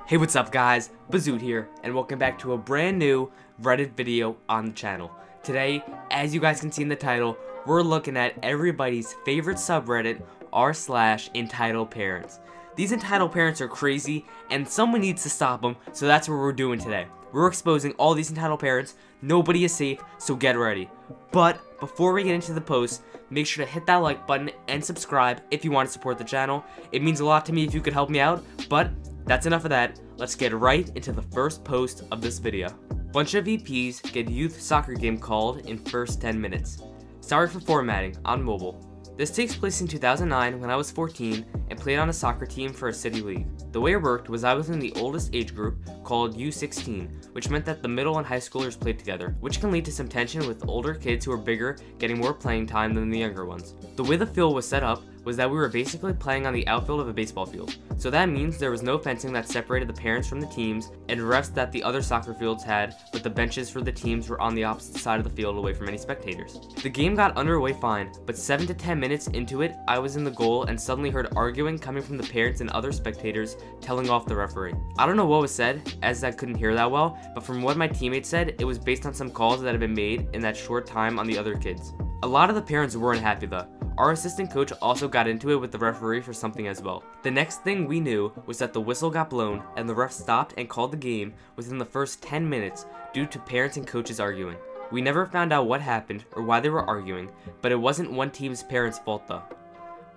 Hey, what's up guys? Bizute here, and welcome back to a brand new Reddit video on the channel. Today, as you guys can see in the title, we're looking at everybody's favorite subreddit, r/EntitledParents. These entitled parents are crazy, and someone needs to stop them, so that's what we're doing today. We're exposing all these entitled parents. Nobody is safe, so get ready. But before we get into the post, make sure to hit that like button and subscribe if you want to support the channel. It means a lot to me if you could help me out, but that's enough of that. Let's get right into the first post of this video. Bunch of VPs get youth soccer game called in first 10 minutes. Sorry for formatting, on mobile. This takes place in 2009 when I was 14 and played on a soccer team for a city league. The way it worked was I was in the oldest age group called U16, which meant that the middle and high schoolers played together, which can lead to some tension with older kids who are bigger getting more playing time than the younger ones. The way the field was set up was that we were basically playing on the outfield of a baseball field. So that means there was no fencing that separated the parents from the teams and refs that the other soccer fields had, but the benches for the teams were on the opposite side of the field away from any spectators. The game got underway fine, but 7 to 10 minutes into it, I was in the goal and suddenly heard arguing coming from the parents and other spectators telling off the referee. I don't know what was said, as I couldn't hear that well, but from what my teammates said, it was based on some calls that had been made in that short time on the other kids. A lot of the parents weren't happy though. Our assistant coach also got into it with the referee for something as well. The next thing we knew was that the whistle got blown and the ref stopped and called the game within the first 10 minutes due to parents and coaches arguing. We never found out what happened or why they were arguing, but it wasn't one team's parents' fault though.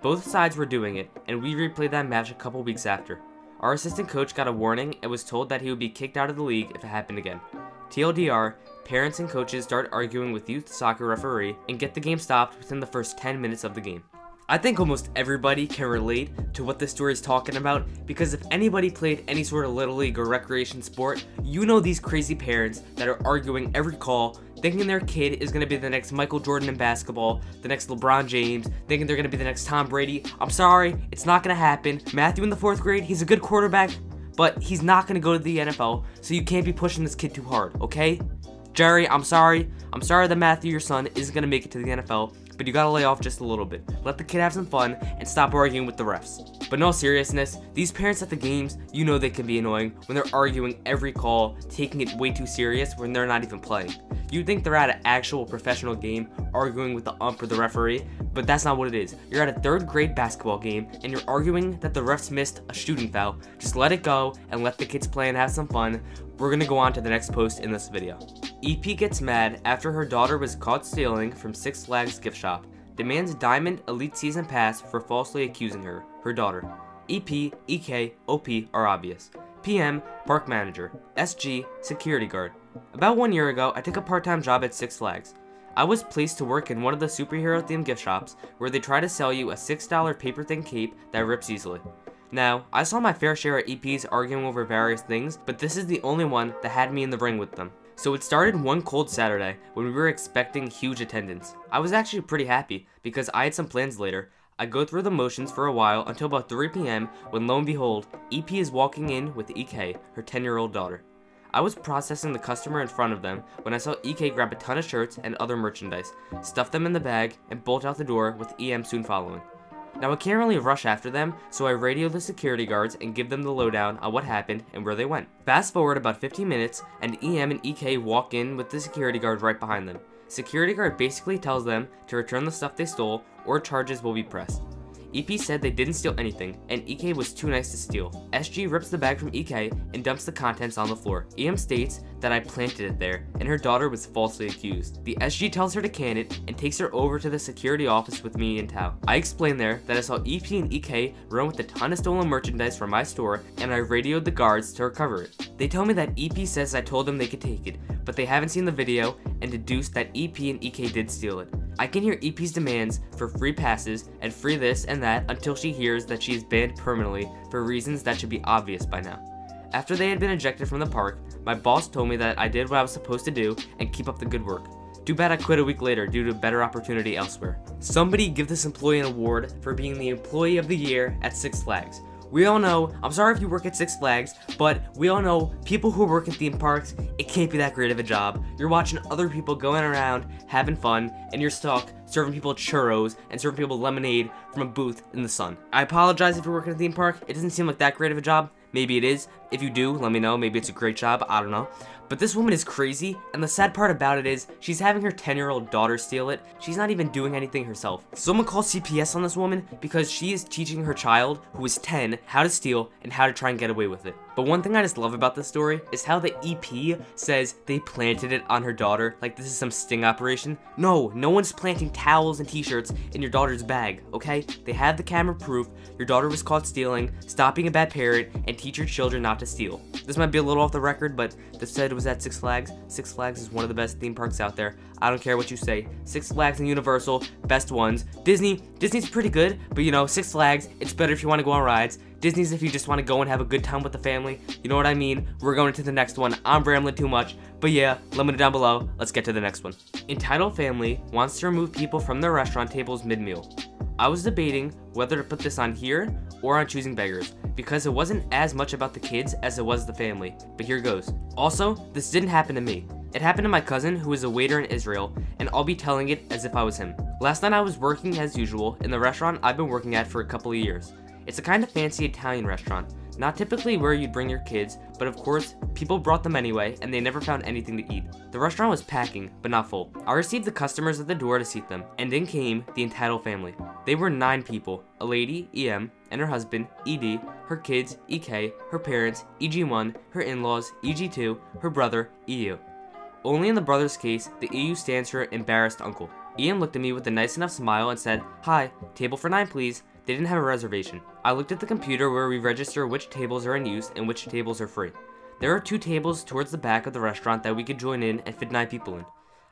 Both sides were doing it, and we replayed that match a couple weeks after. Our assistant coach got a warning and was told that he would be kicked out of the league if it happened again. TLDR, parents and coaches start arguing with youth soccer referee and get the game stopped within the first 10 minutes of the game. I think almost everybody can relate to what this story is talking about, because if anybody played any sort of little league or recreation sport, you know these crazy parents that are arguing every call, thinking their kid is going to be the next Michael Jordan in basketball, the next LeBron James, thinking they're going to be the next Tom Brady. I'm sorry, it's not going to happen. Matthew in the 4th grade, he's a good quarterback, but he's not going to go to the NFL, so you can't be pushing this kid too hard, okay? Jerry, I'm sorry that Matthew, your son, isn't going to make it to the NFL, but you gotta lay off just a little bit. Let the kid have some fun and stop arguing with the refs. But in all seriousness, these parents at the games, you know they can be annoying when they're arguing every call, taking it way too serious when they're not even playing. You'd think they're at an actual professional game arguing with the ump or the referee, but that's not what it is. You're at a 3rd grade basketball game and you're arguing that the refs missed a shooting foul. Just let it go and let the kids play and have some fun. We're gonna go on to the next post in this video. EP gets mad after her daughter was caught stealing from Six Flags gift shop. Demands Diamond Elite Season Pass for falsely accusing her daughter. EP, EK, OP are obvious. PM, Park Manager. SG, Security Guard. About 1 year ago, I took a part-time job at Six Flags. I was placed to work in one of the superhero-themed gift shops where they try to sell you a $6 paper-thin cape that rips easily. Now, I saw my fair share of EPs arguing over various things, but this is the only one that had me in the ring with them. So it started one cold Saturday when we were expecting huge attendance. I was actually pretty happy because I had some plans later. I go through the motions for a while until about 3 PM when lo and behold, EP is walking in with EK, her 10-year-old daughter. I was processing the customer in front of them when I saw EK grab a ton of shirts and other merchandise, stuff them in the bag, and bolt out the door with EM soon following. Now I can't really rush after them, so I radio the security guards and give them the lowdown on what happened and where they went. Fast forward about 15 minutes, and EM and EK walk in with the security guard right behind them. Security guard basically tells them to return the stuff they stole or charges will be pressed. EP said they didn't steal anything, and EK was too nice to steal. SG rips the bag from EK and dumps the contents on the floor. EM states that I planted it there, and her daughter was falsely accused. The SG tells her to can it and takes her over to the security office with me and Tao. I explained there that I saw EP and EK run with a ton of stolen merchandise from my store, and I radioed the guards to recover it. They tell me that EP says I told them they could take it, but they haven't seen the video and deduced that EP and EK did steal it. I can hear EP's demands for free passes and free this and that until she hears that she is banned permanently for reasons that should be obvious by now. After they had been ejected from the park, my boss told me that I did what I was supposed to do and keep up the good work. Too bad I quit a week later due to a better opportunity elsewhere. Somebody give this employee an award for being the Employee of the Year at Six Flags. We all know, I'm sorry if you work at Six Flags, but we all know people who work at theme parks, it can't be that great of a job. You're watching other people going around, having fun, and you're stuck serving people churros and serving people lemonade from a booth in the sun. I apologize if you're working at a theme park. It doesn't seem like that great of a job. Maybe it is. If you do, let me know. Maybe it's a great job. I don't know. But this woman is crazy, and the sad part about it is she's having her 10-year-old daughter steal it. She's not even doing anything herself. Someone called CPS on this woman because she is teaching her child, who is 10, how to steal and how to try and get away with it. But one thing I just love about this story is how the EP says they planted it on her daughter, like this is some sting operation. No one's planting towels and t-shirts in your daughter's bag, okay? They have the camera proof your daughter was caught stealing, stop being a bad parent, and teach your children not to steal. This might be a little off the record, but this said it was at Six Flags. Six Flags is one of the best theme parks out there. I don't care what you say. Six Flags and Universal, best ones. Disney's pretty good, but you know, Six Flags, it's better if you want to go on rides. Disney's if you just want to go and have a good time with the family. You know what I mean? We're going to the next one. I'm rambling too much, but yeah, let me know down below. Let's get to the next one. Entitled family wants to remove people from their restaurant tables mid-meal. I was debating whether to put this on here or on Choosing Beggars, because it wasn't as much about the kids as it was the family, but here goes. Also, this didn't happen to me. It happened to my cousin, who is a waiter in Israel, and I'll be telling it as if I was him. Last night I was working as usual in the restaurant I've been working at for a couple of years. It's a kind of fancy Italian restaurant, not typically where you'd bring your kids, but of course, people brought them anyway, and they never found anything to eat. The restaurant was packing, but not full. I received the customers at the door to seat them, and in came the entitled family. They were 9 people, a lady, EM, and her husband, ED, her kids, EK, her parents, EG1, her in-laws, EG2, her brother, EU. Only in the brother's case, the EU stands for embarrassed uncle. EM looked at me with a nice enough smile and said, "Hi, table for 9 please." They didn't have a reservation. I looked at the computer where we register which tables are in use and which tables are free. There are 2 tables towards the back of the restaurant that we could join in and fit 9 people in.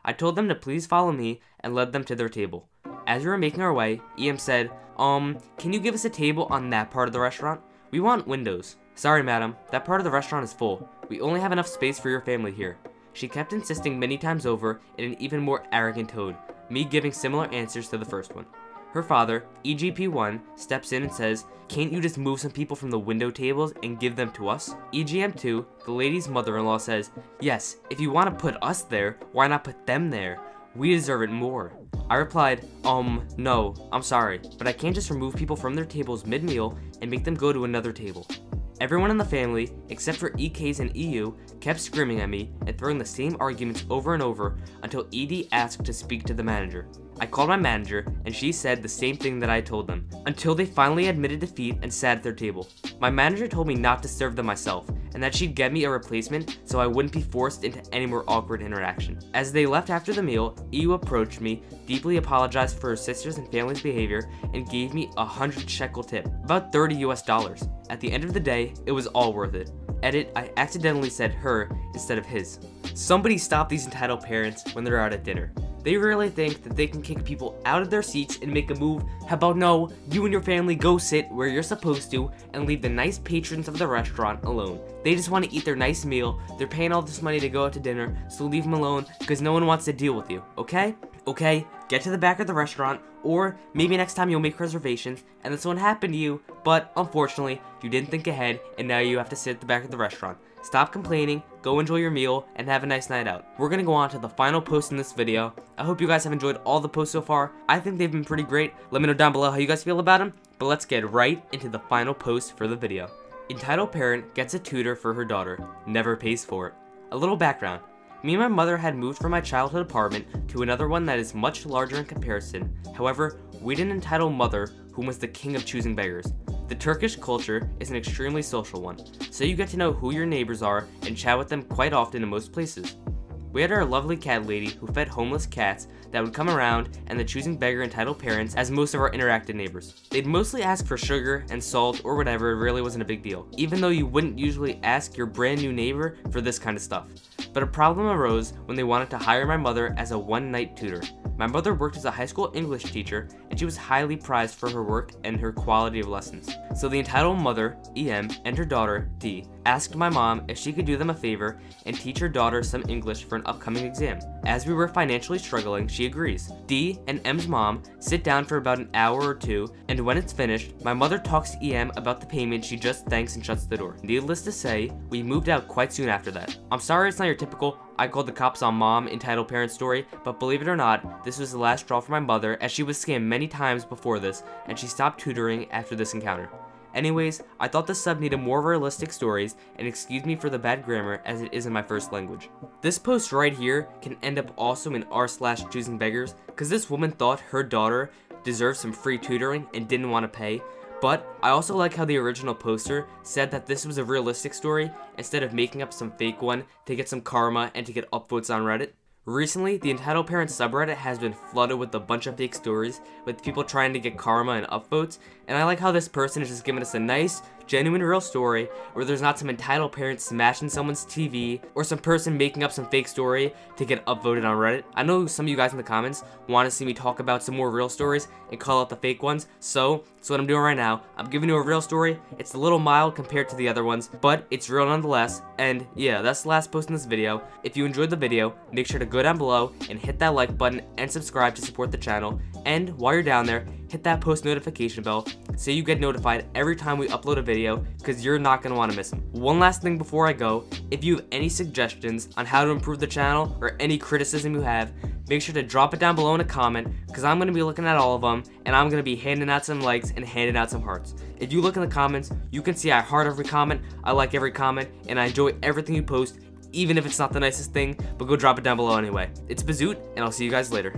I told them to please follow me and led them to their table. As we were making our way, EM said, can you give us a table on that part of the restaurant? We want windows." "Sorry madam, that part of the restaurant is full. We only have enough space for your family here." She kept insisting many times over in an even more arrogant tone, me giving similar answers to the first one. Her father, EGP1, steps in and says, "Can't you just move some people from the window tables and give them to us?" EGM2, the lady's mother-in-law, says, "Yes, if you want to put us there, why not put them there? We deserve it more." I replied, no, I'm sorry, but I can't just remove people from their tables mid-meal and make them go to another table. Everyone in the family, except for EKs and EU, kept screaming at me and throwing the same arguments over and over until ED asked to speak to the manager. I called my manager, and she said the same thing that I told them, until they finally admitted defeat and sat at their table. My manager told me not to serve them myself, and that she'd get me a replacement so I wouldn't be forced into any more awkward interaction. As they left after the meal, EU approached me, deeply apologized for her sister's and family's behavior, and gave me a 100 shekel tip, about $30 US. At the end of the day, it was all worth it. Edit, I accidentally said her instead of his. Somebody stop these entitled parents when they're out at dinner. They really think that they can kick people out of their seats and make a move. How about no, you and your family go sit where you're supposed to and leave the nice patrons of the restaurant alone. They just want to eat their nice meal, they're paying all this money to go out to dinner, so leave them alone because no one wants to deal with you, okay? Okay, get to the back of the restaurant, or maybe next time you'll make reservations and this won't happen to you, but unfortunately, you didn't think ahead and now you have to sit at the back of the restaurant. Stop complaining, go enjoy your meal, and have a nice night out. We're gonna go on to the final post in this video. I hope you guys have enjoyed all the posts so far. I think they've been pretty great. Let me know down below how you guys feel about them, but let's get right into the final post for the video. Entitled parent gets a tutor for her daughter, never pays for it. A little background. Me and my mother had moved from my childhood apartment to another one that is much larger in comparison. However, we had an entitled mother whom was the king of choosing beggars. The Turkish culture is an extremely social one, so you get to know who your neighbors are and chat with them quite often in most places. We had our lovely cat lady who fed homeless cats that would come around, and the choosing beggar entitled parents as most of our interactive neighbors. They'd mostly ask for sugar and salt or whatever. It really wasn't a big deal, even though you wouldn't usually ask your brand new neighbor for this kind of stuff. But a problem arose when they wanted to hire my mother as a one-night tutor. My mother worked as a high school English teacher, and she was highly prized for her work and her quality of lessons. So the entitled mother, EM, and her daughter, D, asked my mom if she could do them a favor and teach her daughter some English for an upcoming exam. As we were financially struggling, she agrees. D and M's mom sit down for about an hour or two, and when it's finished, my mother talks to EM about the payment. She just thanks and shuts the door. Needless to say, we moved out quite soon after that. I'm sorry it's not your typical "I called the cops on mom" entitled parent story, but believe it or not, this was the last straw for my mother, as she was scammed many times before this, and she stopped tutoring after this encounter. Anyways, I thought this sub needed more realistic stories, and excuse me for the bad grammar as it isn't my first language. This post right here can end up also in r/choosing beggars, cause this woman thought her daughter deserved some free tutoring and didn't want to pay. But I also like how the original poster said that this was a realistic story instead of making up some fake one to get some karma and to get upvotes on Reddit. Recently, the Entitled Parents subreddit has been flooded with a bunch of fake stories with people trying to get karma and upvotes, and I like how this person is just giving us a nice, genuine, real story where there's not some entitled parent smashing someone's TV or some person making up some fake story to get upvoted on Reddit. I know some of you guys in the comments want to see me talk about some more real stories and call out the fake ones, so that's what I'm doing right now. I'm giving you a real story. It's a little mild compared to the other ones, but it's real nonetheless. And yeah, that's the last post in this video. If you enjoyed the video, make sure to go down below and hit that like button and subscribe to support the channel. And while you're down there, hit that post notification bell so you get notified every time we upload a video, because you're not going to want to miss them. One last thing before I go, if you have any suggestions on how to improve the channel or any criticism you have, make sure to drop it down below in a comment, because I'm going to be looking at all of them and I'm going to be handing out some likes and handing out some hearts. If you look in the comments, you can see I heart every comment, I like every comment, and I enjoy everything you post, even if it's not the nicest thing, but go drop it down below anyway. It's Bizute, and I'll see you guys later.